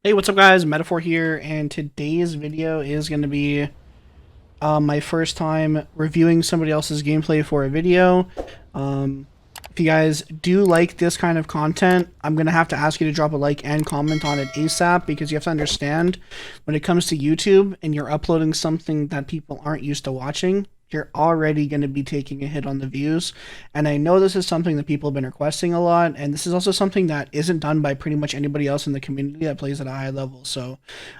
Hey, what's up guys? Metaphor here, and today's video is going to be my first time reviewing somebody else's gameplay for a video. If you guys do like this kind of content, I'm going to have to ask you to drop a like and comment on it ASAP, because you have to understand, when it comes to YouTube and you're uploading something that people aren't used to watching, you're already going to be taking a hit on the views. And I know this is something that people have been requesting a lot, and this is also something that isn't done by pretty much anybody else in the community that plays at a high level. So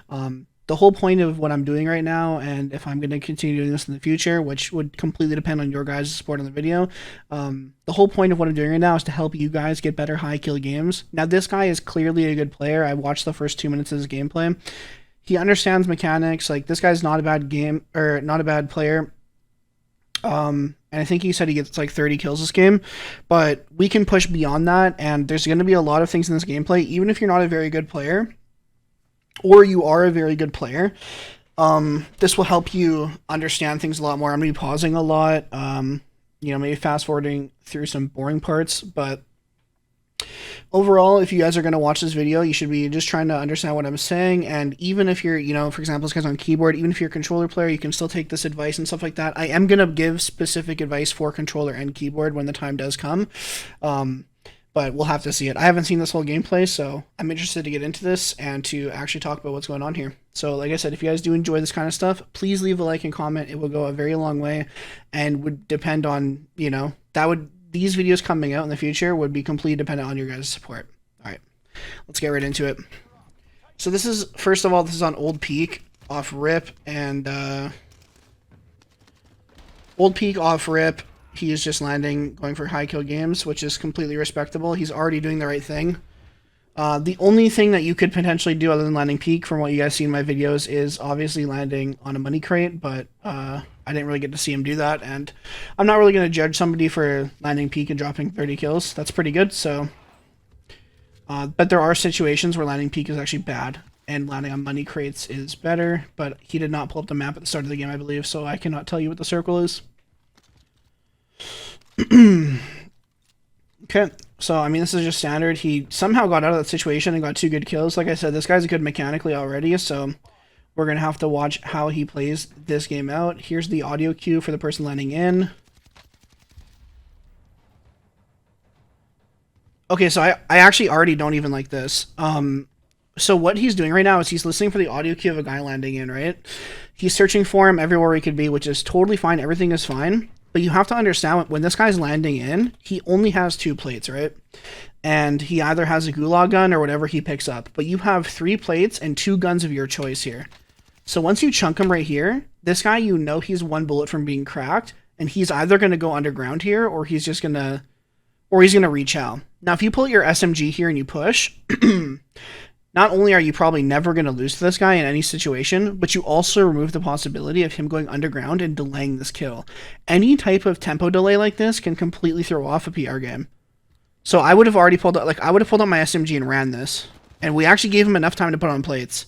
the whole point of what I'm doing right now, and if I'm going to continue doing this in the future, which would completely depend on your guys' support on the video, the whole point of what I'm doing right now is to help you guys get better high kill games. Now, this guy is clearly a good player. I watched the first 2 minutes of his gameplay. He understands mechanics. Like, this guy's not a bad game, or not a bad player. And I think he said he gets like 30 kills this game, but we can push beyond that, and there's going to be a lot of things in this gameplay, even if you're not a very good player, or you are a very good player. This will help you understand things a lot more. I'm going to be pausing a lot, maybe fast forwarding through some boring parts, but overall, if you guys are going to watch this video, you should be just trying to understand what I'm saying. And even if you're, for example, this guy's on keyboard, even if you're a controller player, you can still take this advice and stuff like that. I am going to give specific advice for controller and keyboard when the time does come. But we'll have to see it. I haven't seen this whole gameplay, so I'm interested to get into this and to actually talk about what's going on here. So like I said, if you guys do enjoy this kind of stuff, please leave a like and comment. It will go a very long way, and would depend on, these videos coming out in the future would be completely dependent on your guys' support. All right, let's get right into it. So this is, first of all, this is on Old Peak off rip, and Old Peak off rip. He is just landing, going for high kill games, which is completely respectable. He's already doing the right thing. The only thing that you could potentially do other than landing peak, from what you guys see in my videos, is obviously landing on a money crate, but I didn't really get to see him do that, and I'm not really going to judge somebody for landing peak and dropping 30 kills. That's pretty good, so... but there are situations where landing peak is actually bad, and landing on money crates is better, but he did not pull up the map at the start of the game, I believe, so I cannot tell you what the circle is. Okay, so, I mean, this is just standard. He somehow got out of that situation and got 2 good kills. Like I said, this guy's good mechanically already, so we're going to have to watch how he plays this game out. Here's the audio cue for the person landing in. Okay, so I actually already don't even like this. So what he's doing right now is he's listening for the audio cue of a guy landing in, right? He's searching for him everywhere he could be, which is totally fine. Everything is fine. But you have to understand, when this guy's landing in, he only has 2 plates, right? And he either has a gulag gun or whatever he picks up. But you have 3 plates and 2 guns of your choice here. So once you chunk him right here, this guy, he's 1 bullet from being cracked, and he's either going to go underground here, or he's just going to... or he's going to rechow. Now, if you pull out your SMG here and you push... not only are you probably never going to lose to this guy in any situation, but you also remove the possibility of him going underground and delaying this kill. Any type of tempo delay like this can completely throw off a PR game. So I would have already pulled out, I would have pulled out my SMG and ran this. And we actually gave him enough time to put on plates.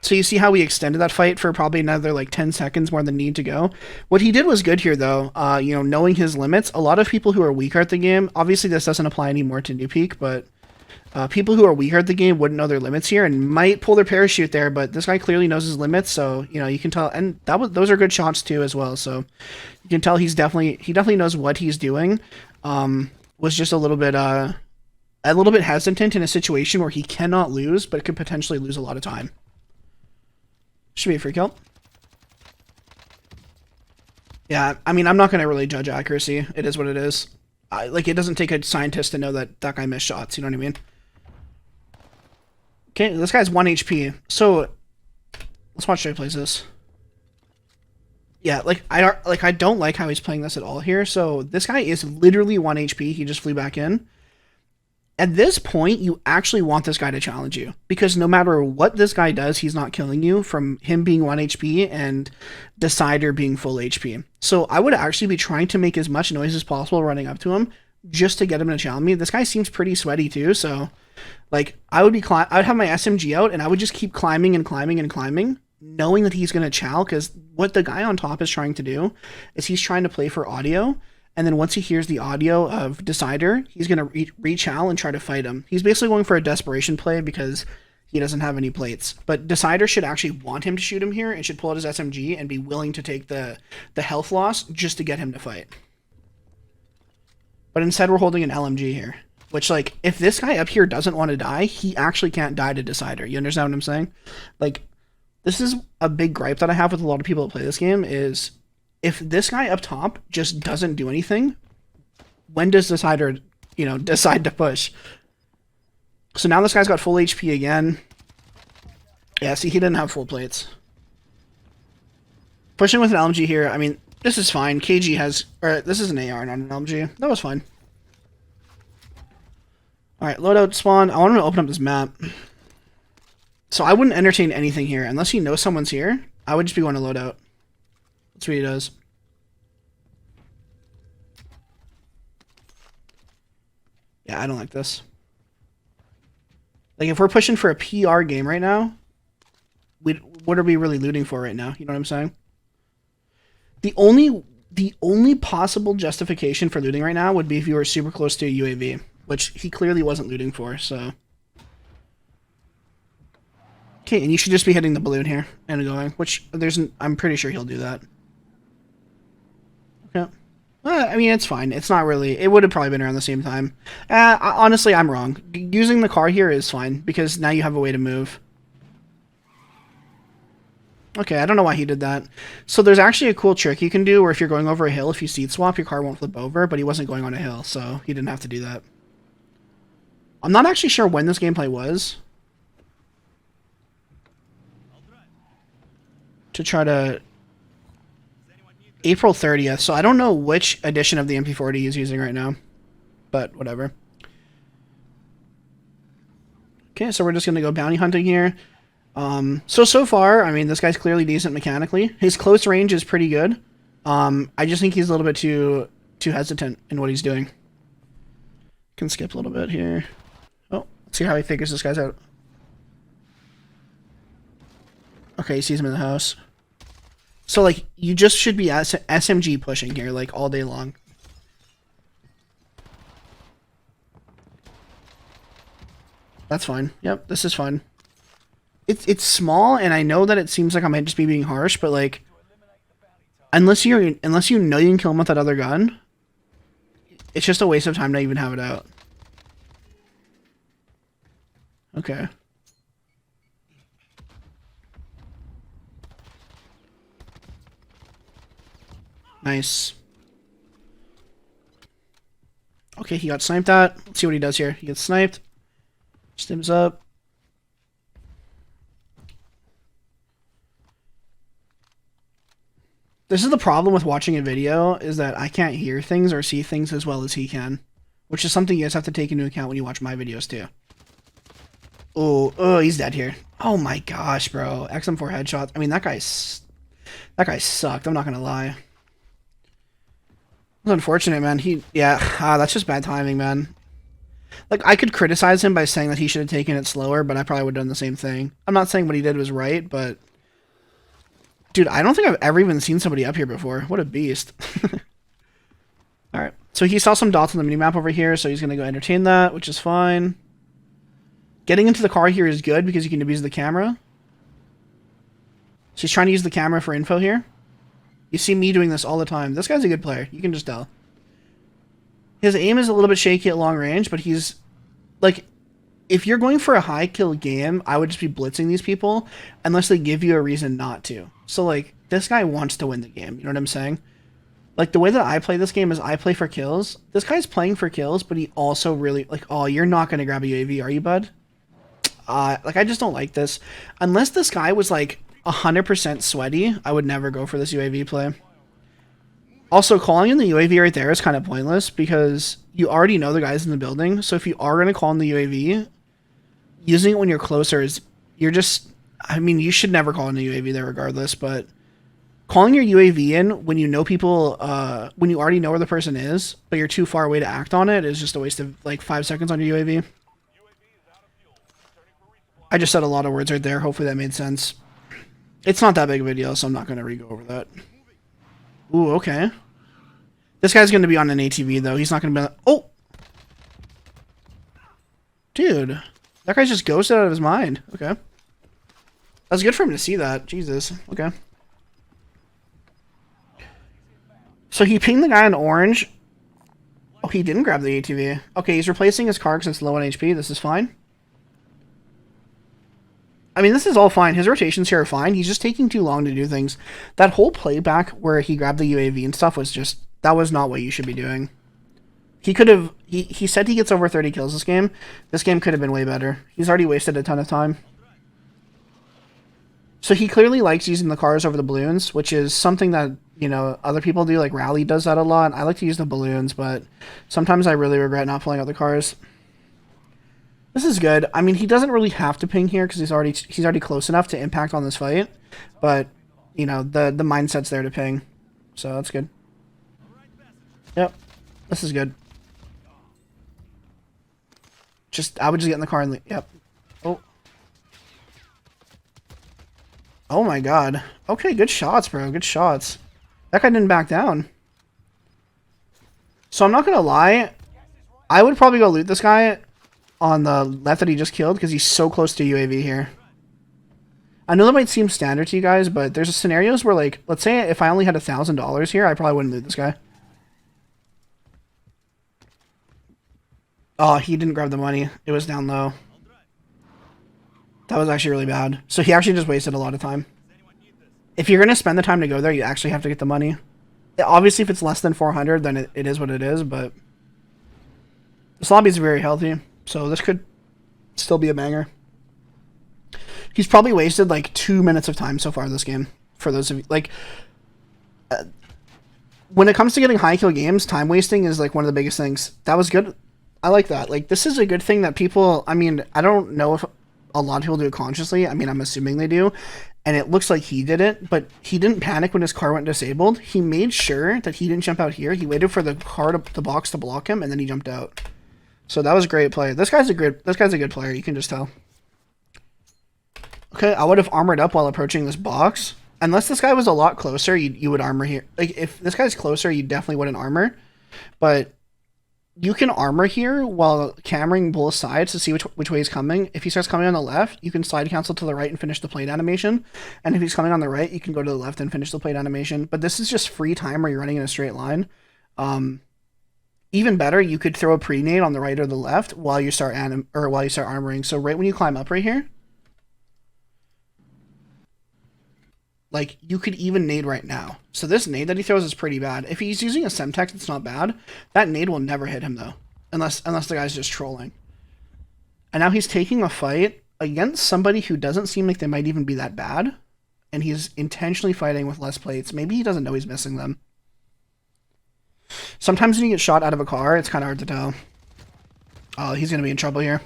So you see how we extended that fight for probably another 10 seconds more than need to go. What he did was good here, though. Knowing his limits. A lot of people who are weaker at the game, obviously this doesn't apply anymore to New Peak, but people who are weaker at the game wouldn't know their limits here and might pull their parachute there. But this guy clearly knows his limits, so you can tell. And those are good shots too, as well. So you can tell he definitely knows what he's doing. Was just a little bit hesitant in a situation where he cannot lose, but could potentially lose a lot of time. Should be a free kill. Yeah, I mean, I'm not going to really judge accuracy. It is what it is. It doesn't take a scientist to know that that guy missed shots, you know what I mean? Okay, this guy's 1 HP. So, let's watch how he plays this. Yeah, I don't like how he's playing this at all here. So, this guy is literally 1 HP. He just flew back in. At this point, you actually want this guy to challenge you, because no matter what this guy does, he's not killing you, from him being 1 HP and Decider being full HP. So I would actually be trying to make as much noise as possible running up to him just to get him to challenge me. This guy seems pretty sweaty too, so I would have my SMG out and I would just keep climbing and climbing and climbing, knowing that he's going to chow, because what the guy on top is trying to do is he's trying to play for audio. and then once he hears the audio of Decider, he's going to reach Hal and try to fight him. He's basically going for a desperation play because he doesn't have any plates. But Decider should actually want him to shoot him here and should pull out his SMG and be willing to take the health loss just to get him to fight. But instead we're holding an LMG here. Which, like, if this guy up here doesn't want to die, he actually can't die to Decider. You understand what I'm saying? Like, this is a big gripe that I have with a lot of people that play this game is if this guy up top just doesn't do anything, when does Decider, you know, decide to push? So now this guy's got full HP again. Yeah, see, he didn't have full plates. Pushing with an LMG here, I mean, this is fine. KG has... Or, this is an AR, not an LMG. That was fine. Alright, loadout spawn. I want him to open up this map. So I wouldn't entertain anything here. Unless he knows someone's here, I would just be going to loadout. That's what he does. Yeah, I don't like this. Like, if we're pushing for a PR game right now, what are we really looting for right now? You know what I'm saying? The only possible justification for looting right now would be if you were super close to a UAV, which he clearly wasn't looting for, so... Okay, and you should just be hitting the balloon here and going, which I'm pretty sure he'll do that. Okay. I mean, it's fine. It's not really... It would have probably been around the same time. Honestly, I'm wrong. Using the car here is fine, because now you have a way to move. Okay, I don't know why he did that. So there's actually a cool trick you can do where if you're going over a hill, if you seat swap, your car won't flip over, but he wasn't going on a hill, so he didn't have to do that. I'm not actually sure when this gameplay was. To try to... April 30th, so I don't know which edition of the MP40 he's using right now. But, whatever. Okay, so we're just going to go bounty hunting here. So far, I mean, this guy's clearly decent mechanically. His close range is pretty good. I just think he's a little bit too hesitant in what he's doing. Can skip a little bit here. Oh, let's see how he figures this guy's out. Okay, he sees him in the house. So, like, you just should be SMG pushing here, like, all day long. That's fine. Yep, this is fine. It's small, and I know that it seems like I might just be being harsh, but, like, unless you know you can kill him with that other gun, it's just a waste of time to even have it out. Okay. Nice. Okay, he got sniped at. Let's see what he does here. He gets sniped. Stims up. This is the problem with watching a video, is that I can't hear things or see things as well as he can. Which is something you guys have to take into account when you watch my videos too. Oh, he's dead here. Oh my gosh, bro. XM4 headshots. I mean, that guy sucked. I'm not gonna lie. It was unfortunate, man. That's just bad timing, man. Like, I could criticize him by saying that he should have taken it slower, but I probably would have done the same thing. I'm not saying what he did was right, but... Dude, I don't think I've ever even seen somebody up here before. What a beast. Alright, so he saw some dots on the minimap over here, so he's going to go entertain that, which is fine. Getting into the car here is good because you can abuse the camera. So he's trying to use the camera for info here. You see me doing this all the time. This guy's a good player. You can just tell. His aim is a little bit shaky at long range, but he's... Like, if you're going for a high kill game, I would just be blitzing these people unless they give you a reason not to. So, like, this guy wants to win the game. You know what I'm saying? Like, the way that I play this game is I play for kills. This guy's playing for kills, but he also really... Like, oh, you're not going to grab a UAV, are you, bud? Like, I just don't like this. Unless this guy was, like... 100% sweaty, I would never go for this UAV play. Also, calling in the UAV right there is kind of pointless because you already know the guys in the building. So if you are going to call in the UAV, using it when you're closer is... You're just... I mean, you should never call in the UAV there regardless, but... Calling your UAV in when you know people... when you already know where the person is, but you're too far away to act on it is just a waste of, like, 5 seconds on your UAV. I just said a lot of words right there. Hopefully that made sense. It's not that big of a deal, so I'm not going to re-go over that. Ooh, okay. This guy's going to be on an ATV, though. He's not going to be... Oh! Dude. That guy's just ghosted out of his mind. Okay. That's good for him to see that. Jesus. Okay. So he pinged the guy in orange. Oh, he didn't grab the ATV. Okay, he's replacing his car because it's low on HP. This is fine. I mean, this is all fine. His rotations here are fine. He's just taking too long to do things. That whole playback where he grabbed the UAV and stuff was just... That was not what you should be doing. He could have... He said he gets over 30 kills this game. This game could have been way better. He's already wasted a ton of time. So he clearly likes using the cars over the balloons, which is something that, you know, other people do. Like, Rally does that a lot. I like to use the balloons, but sometimes I really regret not pulling out the cars. This is good. I mean, he doesn't really have to ping here because he's already close enough to impact on this fight. But, you know, the mindset's there to ping. So that's good. Yep. This is good. I would just get in the car and leave. Yep. Oh. Oh my god. Okay, good shots, bro. Good shots. That guy didn't back down. So I'm not gonna lie. I would probably go loot this guy on the left that he just killed because he's so close to UAV here. I know that might seem standard to you guys, but there's scenarios where, like, let's say if I only had $1,000 here, I probably wouldn't loot this guy. Oh, he didn't grab the money. It was down low. That was actually really bad. So he actually just wasted a lot of time. If you're going to spend the time to go there, you actually have to get the money. Obviously, if it's less than 400, then it is what it is, but this lobby is very healthy, so this could still be a banger. He's probably wasted like 2 minutes of time so far this game. For those of you, like, when it comes to getting high kill games, time wasting is like one of the biggest things. That was good. I like that. Like, this is a good thing that people, I mean, I don't know if a lot of people do it consciously. I mean, I'm assuming they do. And it looks like he did it, but he didn't panic when his car went disabled. He made sure that he didn't jump out here. He waited for the car the box to block him, and then he jumped out. So that was a great play. This guy's a good player, you can just tell. Okay, I would have armored up while approaching this box. Unless this guy was a lot closer, you would armor here. Like, if this guy's closer, you definitely wouldn't armor. But you can armor here while cameraing both sides to see which way he's coming. If he starts coming on the left, you can slide cancel to the right and finish the plate animation. And if he's coming on the right, you can go to the left and finish the plate animation. But this is just free time where you're running in a straight line. Even better, you could throw a pre-nade on the right or the left while you start armoring. So right when you climb up right here, like, you could even nade right now. So this nade that he throws is pretty bad. If he's using a Semtex, it's not bad. That nade will never hit him, though. Unless the guy's just trolling. And now he's taking a fight against somebody who doesn't seem like they might even be that bad. And he's intentionally fighting with less plates. Maybe he doesn't know he's missing them. Sometimes when you get shot out of a car, it's kind of hard to tell. Oh, he's going to be in trouble here.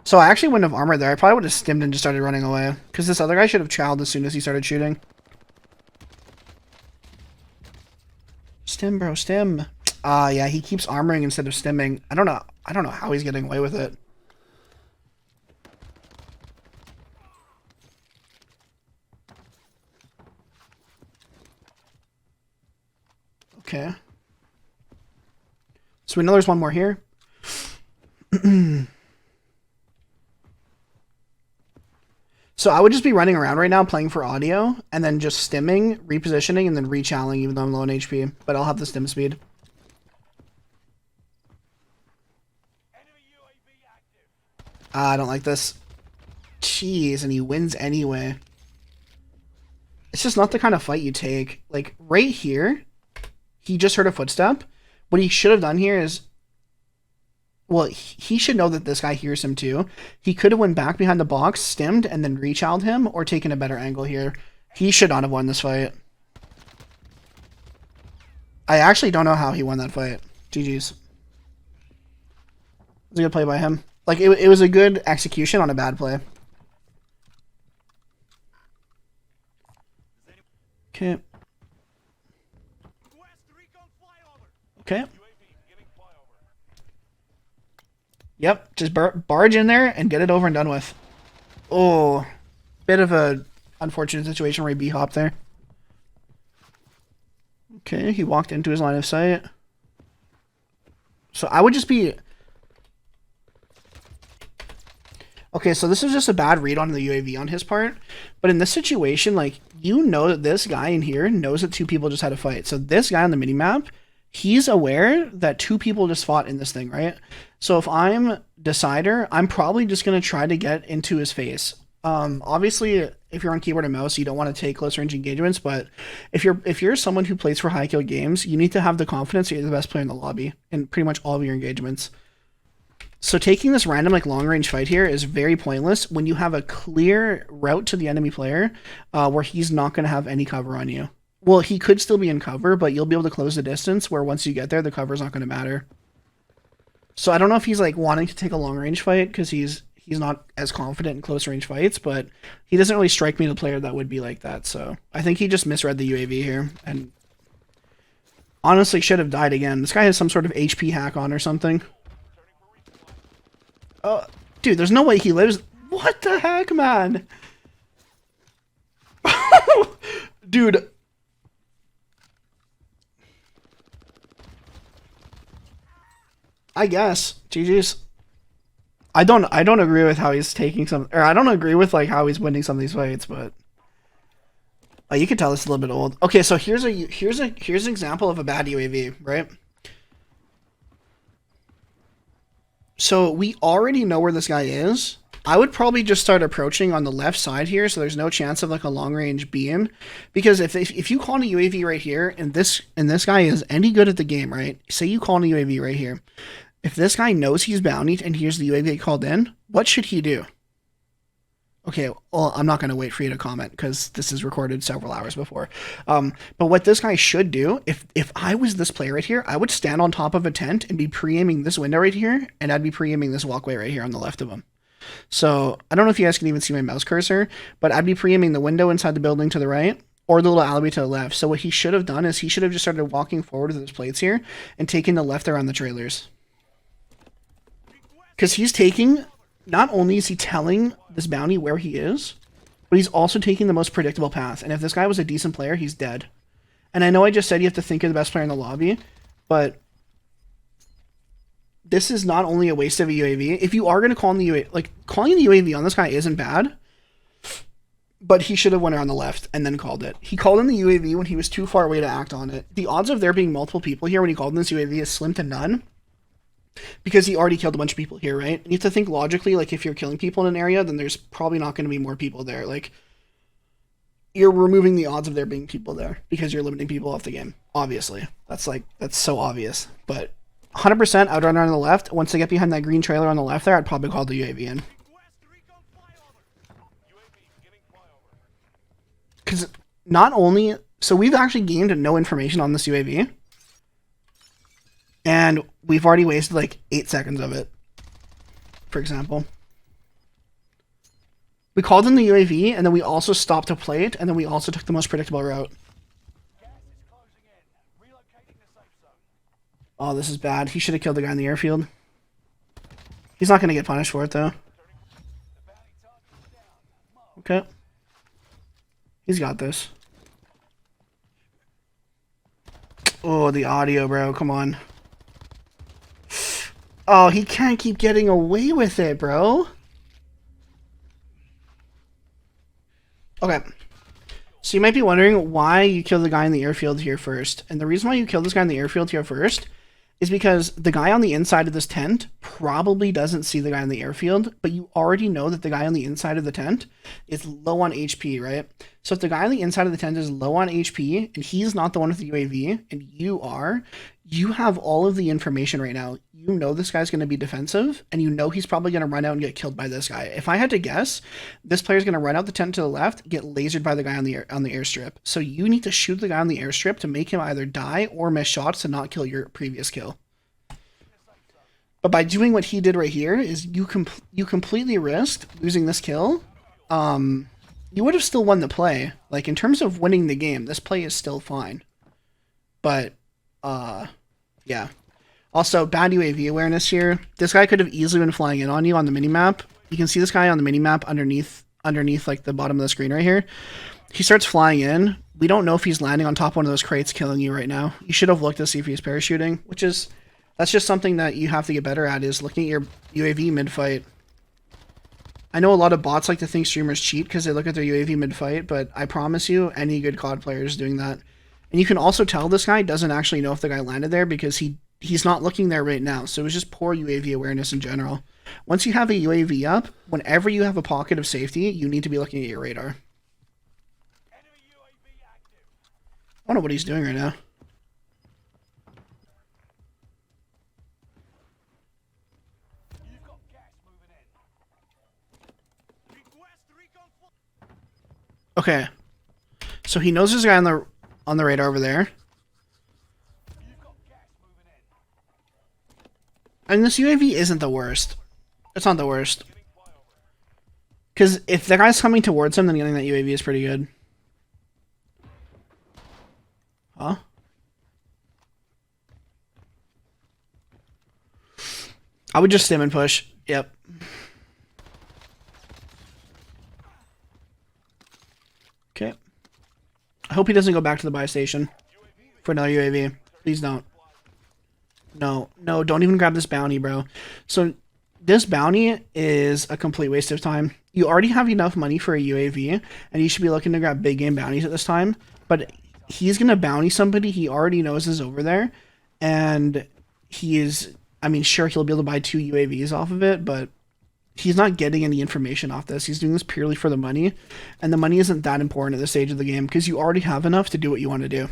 So I actually wouldn't have armored there. I probably would have stimmed and just started running away. Because this other guy should have chowed as soon as he started shooting. Stim, bro, stim. Yeah, he keeps armoring instead of stimming. I don't know how he's getting away with it. Okay. So we know there's one more here. So I would just be running around right now playing for audio, and then just stimming, repositioning, and then re-challing even though I'm low on HP. But I'll have the stim speed. I don't like this. Jeez, and he wins anyway. It's just not the kind of fight you take. Like, right here, he just heard a footstep. What he should have done here is... Well, he should know that this guy hears him too. He could have went back behind the box, stimmed, and then re-challed him, or taken a better angle here. He should not have won this fight. I actually don't know how he won that fight. GG's. It was a good play by him. Like, it was a good execution on a bad play. Okay. Okay. Yep, just barge in there and get it over and done with. Oh, bit of a unfortunate situation where he B-hopped there. Okay, he walked into his line of sight. So I would just be... Okay, so this is just a bad read on the UAV on his part. But in this situation, like, you know that this guy in here knows that two people just had a fight. So this guy on the minimap, he's aware that two people just fought in this thing, right? So if I'm Decider, I'm probably just going to try to get into his face. Obviously, if you're on keyboard and mouse, you don't want to take close range engagements, but if you're someone who plays for high kill games, you need to have the confidence that you're the best player in the lobby in pretty much all of your engagements. So taking this random like long range fight here is very pointless when you have a clear route to the enemy player where he's not going to have any cover on you. Well, he could still be in cover, but you'll be able to close the distance where once you get there, the cover's not going to matter. So I don't know if he's like wanting to take a long range fight because he's not as confident in close range fights, but he doesn't really strike me as a player that would be like that. So I think he just misread the UAV here and honestly should have died again. This guy has some sort of HP hack on or something. Dude, there's no way he lives. What the heck, man? Dude. I guess. GG's. I don't agree with how he's taking some, or I don't agree with like how he's winning some of these fights, but you can tell this is a little bit old. Okay, so here's an example of a bad UAV, right? So we already know where this guy is. I would probably just start approaching on the left side here, so there's no chance of like a long range beam, because if you call in a UAV right here and this guy is any good at the game, right? Say you call in a UAV right here. If this guy knows he's bountied and here's the UAV called in, what should he do? Okay, well, I'm not going to wait for you to comment because this is recorded several hours before. But what this guy should do, if I was this player right here, I would stand on top of a tent and be pre-aiming this window right here, and I'd be pre-aiming this walkway right here on the left of him. So I don't know if you guys can even see my mouse cursor, but I'd be pre-aiming the window inside the building to the right, or the little alleyway to the left. So what he should have done is he should have just started walking forward with his plates here and taking the left around the trailers. Because he's taking... Not only is he telling this bounty where he is, but he's also taking the most predictable path. And if this guy was a decent player, he's dead. And I know I just said you have to think you're the best player in the lobby, but this is not only a waste of a UAV. If you are going to call in the UAV, like, calling the UAV on this guy isn't bad, but he should have went around the left and then called it. He called in the UAV when he was too far away to act on it. The odds of there being multiple people here when he called in this UAV is slim to none. Because he already killed a bunch of people here, right? And you have to think logically, like, if you're killing people in an area, then there's probably not going to be more people there. Like, you're removing the odds of there being people there because you're limiting people off the game. Obviously. That's so obvious. But 100% I would run around on the left. Once they get behind that green trailer on the left there, I'd probably call the UAV in. Because not only... So we've actually gained no information on this UAV. And we've already wasted like 8 seconds of it, for example. We called in the UAV, and then we also stopped to play it, and then we also took the most predictable route. Oh, this is bad. He should have killed the guy in the airfield. He's not going to get punished for it, though. Okay. He's got this. Oh, the audio, bro. Come on. Oh, he can't keep getting away with it, bro. Okay. So you might be wondering why you killed the guy in the airfield here first. And the reason why you killed this guy in the airfield here first is because the guy on the inside of this tent probably doesn't see the guy in the airfield, but you already know that the guy on the inside of the tent is low on HP, right? So if the guy on the inside of the tent is low on HP and he's not the one with the UAV and you are, you have all of the information right now. You know this guy's going to be defensive, and you know he's probably going to run out and get killed by this guy. If I had to guess, this player's going to run out the tent to the left, get lasered by the guy on the airstrip. So you need to shoot the guy on the airstrip to make him either die or miss shots to not kill your previous kill. But by doing what he did right here, is you completely risked losing this kill. You would have still won the play. Like, in terms of winning the game, this play is still fine. But, yeah. Also, bad UAV awareness here. This guy could have easily been flying in on you on the minimap. You can see this guy on the minimap underneath like the bottom of the screen right here. He starts flying in. we don't know if he's landing on top of one of those crates killing you right now. You should have looked to see if he's parachuting, that's just something that you have to get better at, is looking at your UAV mid-fight. I know a lot of bots like to think streamers cheat because they look at their UAV mid-fight, but I promise you, any good COD player is doing that. And you can also tell this guy doesn't actually know if the guy landed there because he's not looking there right now. So it was just poor UAV awareness in general. Once you have a UAV up, whenever you have a pocket of safety, you need to be looking at your radar. I don't know what he's doing right now. Okay. So he knows there's a guy on the radar over there. And this UAV isn't the worst. It's not the worst. Because if the guy's coming towards him, then getting that UAV is pretty good. Huh? I would just stim and push. Yep. Okay. I hope he doesn't go back to the buy station for another UAV. Please don't. No, don't even grab this bounty, bro. So this bounty is a complete waste of time. You already have enough money for a UAV, and you should be looking to grab big game bounties at this time. But he's going to bounty somebody he already knows is over there, and he is, I mean, sure, he'll be able to buy 2 UAVs off of it, but he's not getting any information off this. He's doing this purely for the money, and the money isn't that important at this stage of the game because you already have enough to do what you want to do.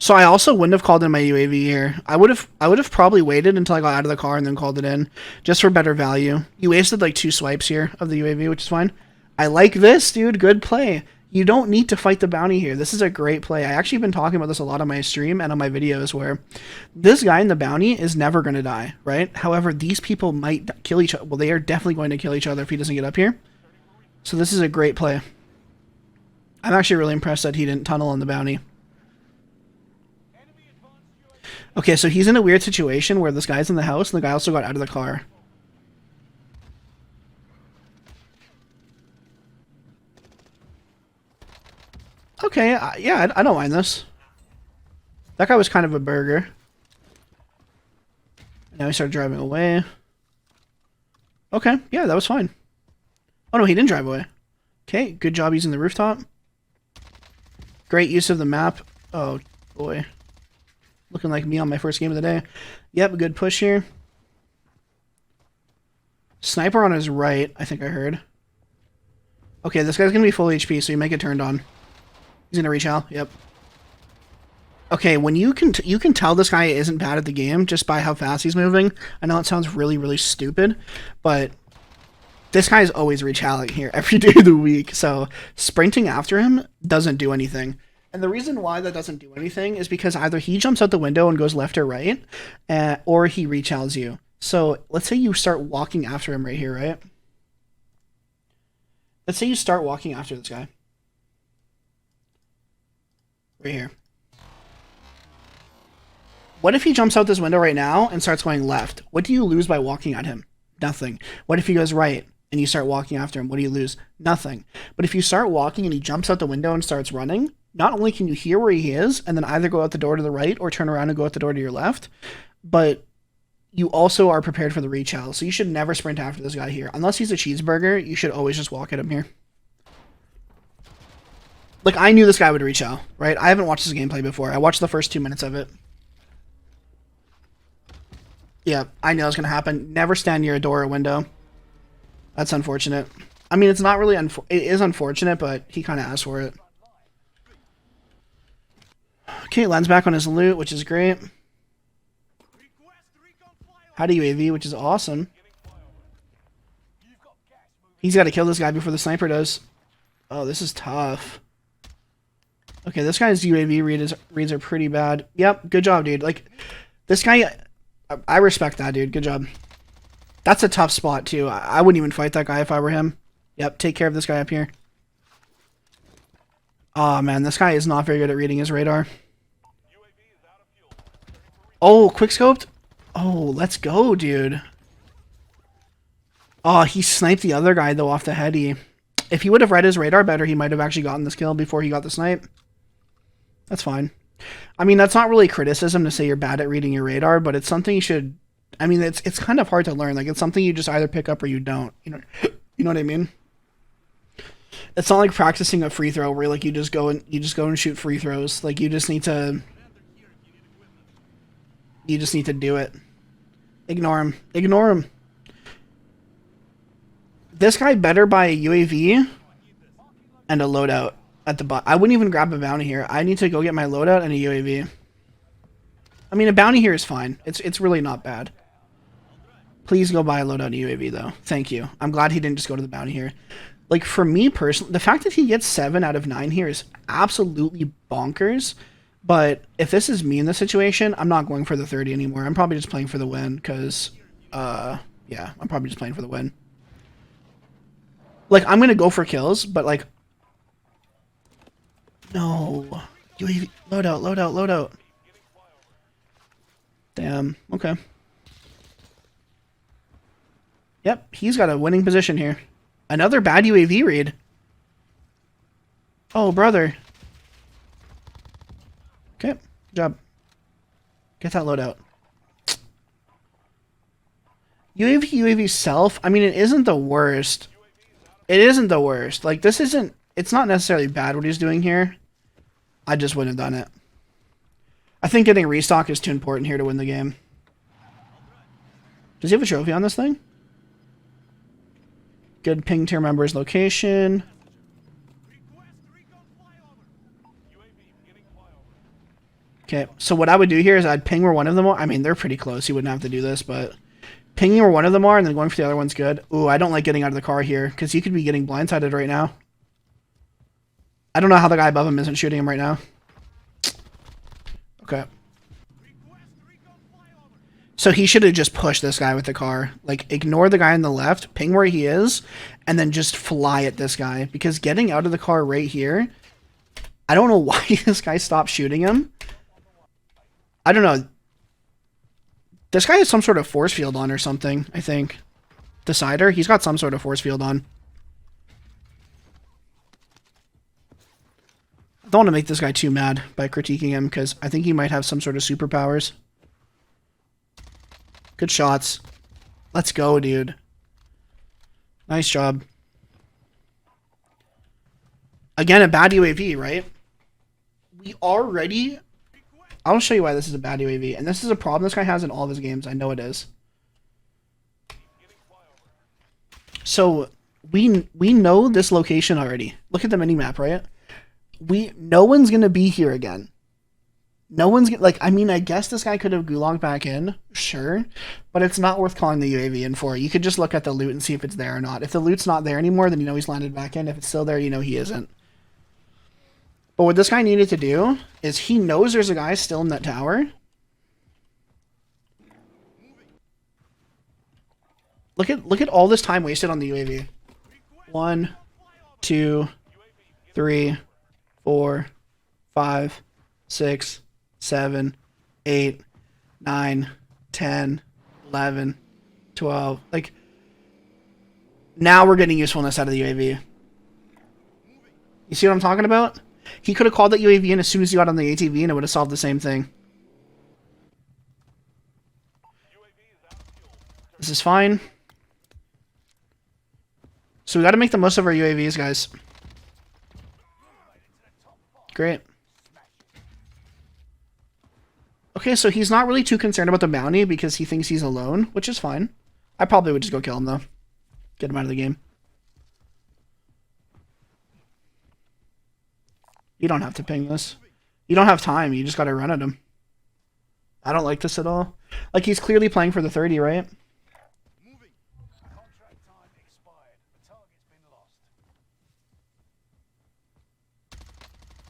So I also wouldn't have called in my UAV here. I would have probably waited until I got out of the car and then called it in, just for better value. You wasted like 2 swipes here of the UAV, which is fine. I like this, dude. Good play. You don't need to fight the bounty here. This is a great play. I actually been talking about this a lot on my stream and on my videos, where this guy in the bounty is never going to die, right? However, these people might kill each other. Well, they are definitely going to kill each other if he doesn't get up here. So this is a great play. I'm actually really impressed that he didn't tunnel on the bounty. Okay, so he's in a weird situation where this guy's in the house and the guy also got out of the car. Okay, yeah, I don't mind this. That guy was kind of a burger. Now he started driving away. Okay, yeah, that was fine. Oh no, he didn't drive away. Okay, good job using the rooftop. Great use of the map. Oh boy. Looking like me on my first game of the day. Yep, good push here. Sniper on his right, I think I heard. Okay, this guy's going to be full HP, so you make it turned on. He's going to reach out. Yep. Okay, when you can tell this guy isn't bad at the game just by how fast he's moving. I know it sounds really, really stupid, but this guy's always retaliating here every day of the week. So sprinting after him doesn't do anything. And the reason why that doesn't do anything is because either he jumps out the window and goes left or right, or he rechal's you. So let's say you start walking after him right here, right? Let's say you start walking after this guy. Right here. What if he jumps out this window right now and starts going left? What do you lose by walking at him? Nothing. What if he goes right and you start walking after him? What do you lose? Nothing. But if you start walking and he jumps out the window and starts running, not only can you hear where he is and then either go out the door to the right or turn around and go out the door to your left, but you also are prepared for the rechal. So you should never sprint after this guy here. Unless he's a cheeseburger, you should always just walk at him here. Like, I knew this guy would rechal, right? I haven't watched his gameplay before. I watched the first 2 minutes of it. Yeah, I knew that was going to happen. Never stand near a door or window. That's unfortunate. I mean, it's not really... it is unfortunate, but he kind of asked for it. Okay, lands back on his loot, which is great. Had a UAV, which is awesome. He's got to kill this guy before the sniper does. Oh, this is tough. Okay, this guy's UAV reads are pretty bad. Yep, good job, dude. Like, this guy... I respect that, dude. Good job. That's a tough spot, too. I wouldn't even fight that guy if I were him. Yep, take care of this guy up here. Oh, man, this guy is not very good at reading his radar. Oh, quickscoped? Oh, let's go, dude. Oh, he sniped the other guy, though, off the heady. If he would have read his radar better, he might have actually gotten this kill before he got the snipe. That's fine. I mean, that's not really criticism to say you're bad at reading your radar, but it's something you should... I mean, it's kind of hard to learn. Like, it's something you just either pick up or you don't. You know what I mean? It's not like practicing a free throw where like you just go and shoot free throws. Like, you just need to do it. Ignore him. Ignore him. This guy better buy a UAV and a loadout at the bot. I wouldn't even grab a bounty here. I need to go get my loadout and a UAV. I mean, a bounty here is fine. It's really not bad. Please go buy a loadout and a UAV though. Thank you. I'm glad he didn't just go to the bounty here. Like, for me personally, the fact that he gets 7 out of 9 here is absolutely bonkers. But if this is me in this situation, I'm not going for the 30 anymore. I'm probably just playing for the win because, yeah, I'm probably just playing for the win. Like, I'm going to go for kills, but, like... No. UAV. Loadout, loadout, loadout. Damn. Okay. Yep, he's got a winning position here. Another bad UAV read. Oh, brother. Okay, good job. Get that loadout. UAV self, I mean, it isn't the worst. It isn't the worst. Like, this isn't... It's not necessarily bad what he's doing here. I just wouldn't have done it. I think getting restock is too important here to win the game. Does he have a trophy on this thing? Good ping to remember his location. Okay, so what I would do here is I'd ping where one of them are. I mean, they're pretty close. You wouldn't have to do this, but pinging where one of them are and then going for the other one's good. Ooh, I don't like getting out of the car here because he could be getting blindsided right now. I don't know how the guy above him isn't shooting him right now. Okay. So he should have just pushed this guy with the car. Like, ignore the guy on the left, ping where he is, and then just fly at this guy. Because getting out of the car right here, I don't know why this guy stopped shooting him. I don't know. This guy has some sort of force field on or something, I think. Decider, he's got some sort of force field on. I don't want to make this guy too mad by critiquing him, because I think he might have some sort of superpowers. Good shots. Let's go, dude. Nice job. Again, a bad UAV, right? We already... I'll show you why this is a bad UAV. And this is a problem this guy has in all of his games. I know it is. So, we know this location already. Look at the minimap, right? No one's going to be here again. No one's like, I mean, I guess this guy could have gulonged back in, sure, but it's not worth calling the UAV in for. You could just look at the loot and see if it's there or not. If the loot's not there anymore, then you know he's landed back in. If it's still there, you know he isn't. But what this guy needed to do is he knows there's a guy still in that tower. Look at all this time wasted on the UAV. 1, 2, 3, 4, 5, 6, 7, 8, 9, 10, 11, 12. Like, now we're getting usefulness out of the UAV. You see what I'm talking about? He could have called that UAV in as soon as he got on the ATV and it would have solved the same thing. This is fine. So we got to make the most of our UAVs, guys. Great. Okay, so he's not really too concerned about the bounty because he thinks he's alone, which is fine. I probably would just go kill him, though. Get him out of the game. You don't have to ping this. You don't have time. You just got to run at him. I don't like this at all. Like, he's clearly playing for the 30, right?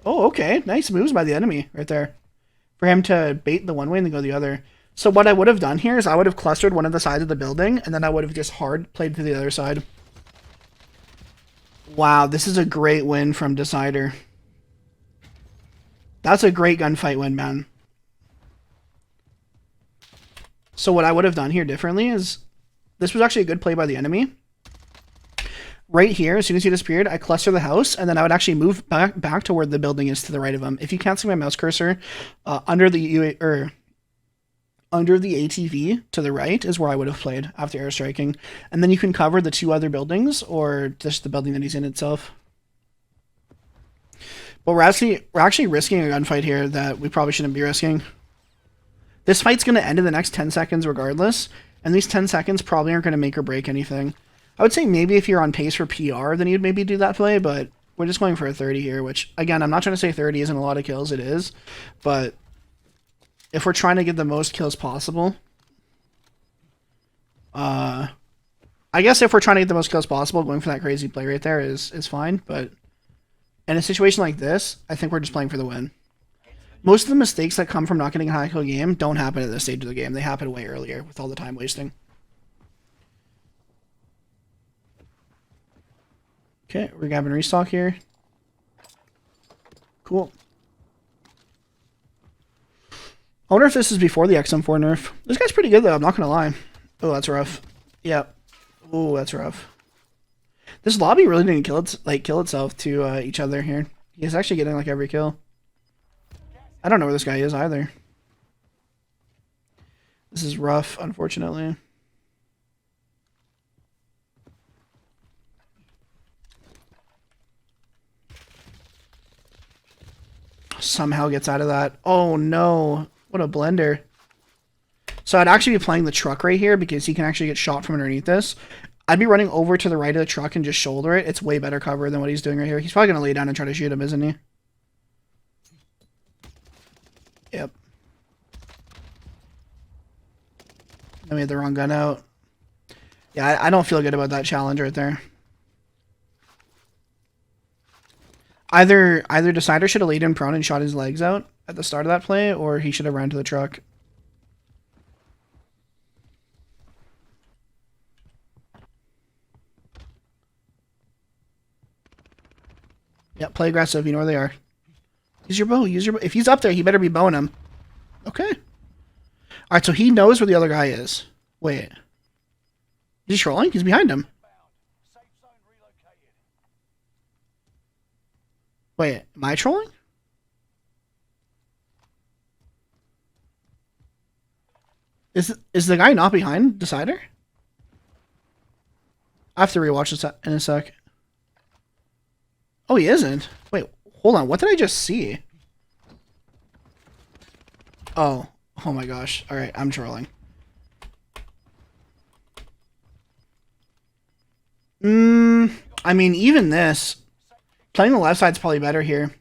Oh, okay. Nice moves by the enemy right there. For him to bait the one way and then go the other. So what I would have done here is I would have clustered one of the sides of the building, and then I would have just hard played to the other side. Wow, this is a great win from Decider. That's a great gunfight win, man. So what I would have done here differently is... This was actually a good play by the enemy. right here, as soon as he disappeared, I cluster the house, and then I would actually move back to where the building is to the right of him. If you can't see my mouse cursor, under the ATV to the right is where I would have played after airstriking. And then you can cover the 2 other buildings or just the building that he's in itself. But we're actually risking a gunfight here that we probably shouldn't be risking. This fight's going to end in the next 10 seconds regardless, and these 10 seconds probably aren't going to make or break anything. I would say maybe if you're on pace for PR, then you'd maybe do that play, but we're just going for a 30 here, which, again, I'm not trying to say 30 isn't a lot of kills, it is, but if we're trying to get the most kills possible, I guess if we're trying to get the most kills possible, going for that crazy play right there is fine, but in a situation like this, I think we're just playing for the win. Most of the mistakes that come from not getting a high kill game don't happen at this stage of the game. They happen way earlier with all the time wasting. Okay, we're grabbing restock here. Cool. I wonder if this is before the XM4 nerf. This guy's pretty good though, I'm not gonna lie. Oh, that's rough. Yep. Oh, that's rough. This lobby really didn't kill itself to each other here. He's actually getting like every kill. I don't know where this guy is either. This is rough, unfortunately. Somehow gets out of that. Oh no. What a blender. So I'd actually be playing the truck right here because he can actually get shot from underneath this. I'd be running over to the right of the truck and just shoulder it. It's way better cover than what he's doing right here. He's probably going to lay down and try to shoot him, isn't he? Yep. I made the wrong gun out. Yeah, I don't feel good about that challenge right there. Either Decider should have laid him prone and shot his legs out at the start of that play, or he should have ran to the truck. Yep, play aggressive. You know where they are. Use your bow. Use your bow. If he's up there, he better be bowing him. Okay. Alright, so he knows where the other guy is. Wait. Is he trolling? He's behind him. Wait, am I trolling? Is the guy not behind Decider? I have to rewatch this in a sec. Oh, he isn't. Wait, hold on. What did I just see? Oh. Oh my gosh. Alright, I'm trolling. I mean, even this. Playing the left side's probably better here.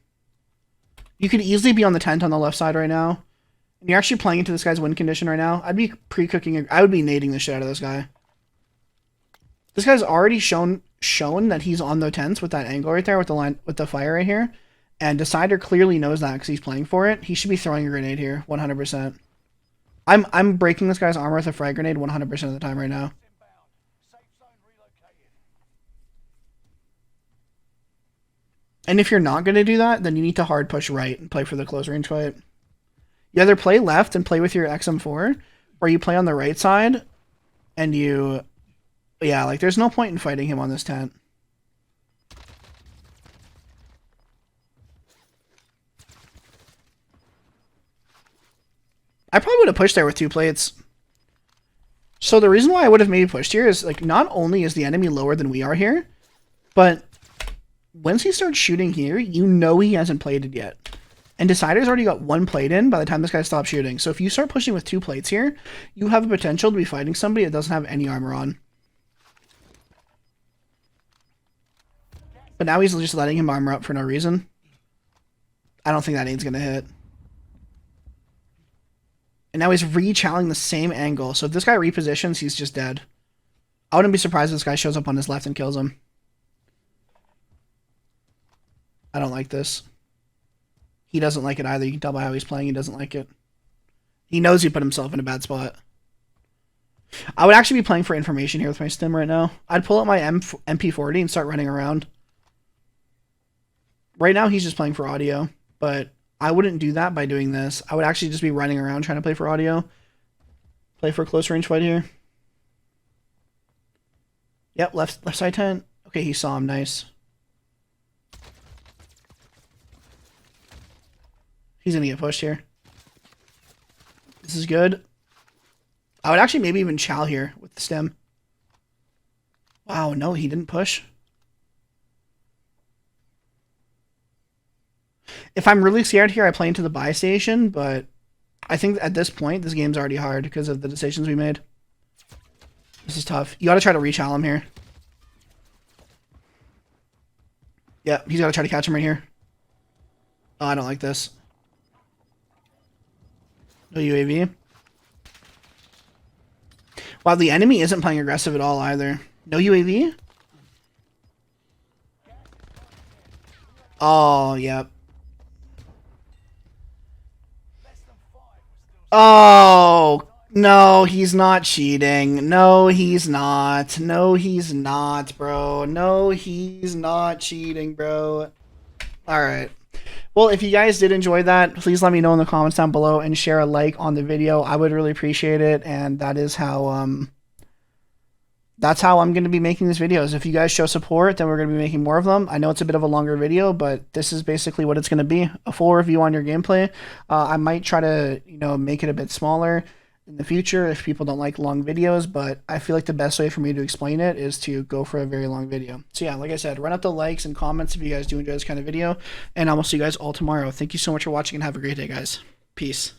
You could easily be on the tent on the left side right now. And you're actually playing into this guy's win condition right now. I'd be pre-cooking. I would be nading the shit out of this guy. This guy's already shown that he's on the tents with that angle right there with the line with the fire right here. And Decider clearly knows that because he's playing for it. He should be throwing a grenade here, 100%. I'm breaking this guy's armor with a frag grenade 100% of the time right now. And if you're not going to do that, then you need to hard push right and play for the close range fight. You either play left and play with your XM4, or you play on the right side and you... Yeah, like there's no point in fighting him on this tent. I probably would have pushed there with 2 plates. So the reason why I would have maybe pushed here is, like, not only is the enemy lower than we are here, but once he starts shooting here, you know he hasn't played it yet. And Decider's already got 1 plate in by the time this guy stops shooting. So if you start pushing with 2 plates here, you have the potential to be fighting somebody that doesn't have any armor on. But now he's just letting him armor up for no reason. I don't think that nade's going to hit. And now he's re-chowing the same angle. So if this guy repositions, he's just dead. I wouldn't be surprised if this guy shows up on his left and kills him. I don't like this. He doesn't like it either. You can tell by how he's playing. He doesn't like it. He knows he put himself in a bad spot. I would actually be playing for information here with my stim right now. I'd pull out my MP40 and start running around. Right now, he's just playing for audio, but I wouldn't do that by doing this. I would actually just be running around trying to play for audio. Play for a close range fight here. Yep, left side tent. Okay, he saw him. Nice. He's gonna get pushed here. This is good. I would actually maybe even chow here with the stem. Wow, no, he didn't push. If I'm really scared here, I play into the buy station, but I think at this point, this game's already hard because of the decisions we made. This is tough. You gotta try to reach him here. Yeah, he's gotta try to catch him right here. Oh, I don't like this. No UAV. Wow, the enemy isn't playing aggressive at all either. No UAV? Oh, yep. Oh, no, he's not cheating. No, he's not. No, he's not, bro. No, he's not cheating, bro. Alright. Well, if you guys did enjoy that, please let me know in the comments down below and share a like on the video. I would really appreciate it, and that is how that's how I'm going to be making these videos. If you guys show support, then we're going to be making more of them. I know it's a bit of a longer video, but this is basically what it's going to be. A full review on your gameplay. I might try to, make it a bit smaller in the future if people don't like long videos, but I feel like the best way for me to explain it is to go for a very long video. So yeah, like I said, run up the likes and comments if you guys do enjoy this kind of video, and I will see you guys all tomorrow. Thank you so much for watching and have a great day, guys. Peace.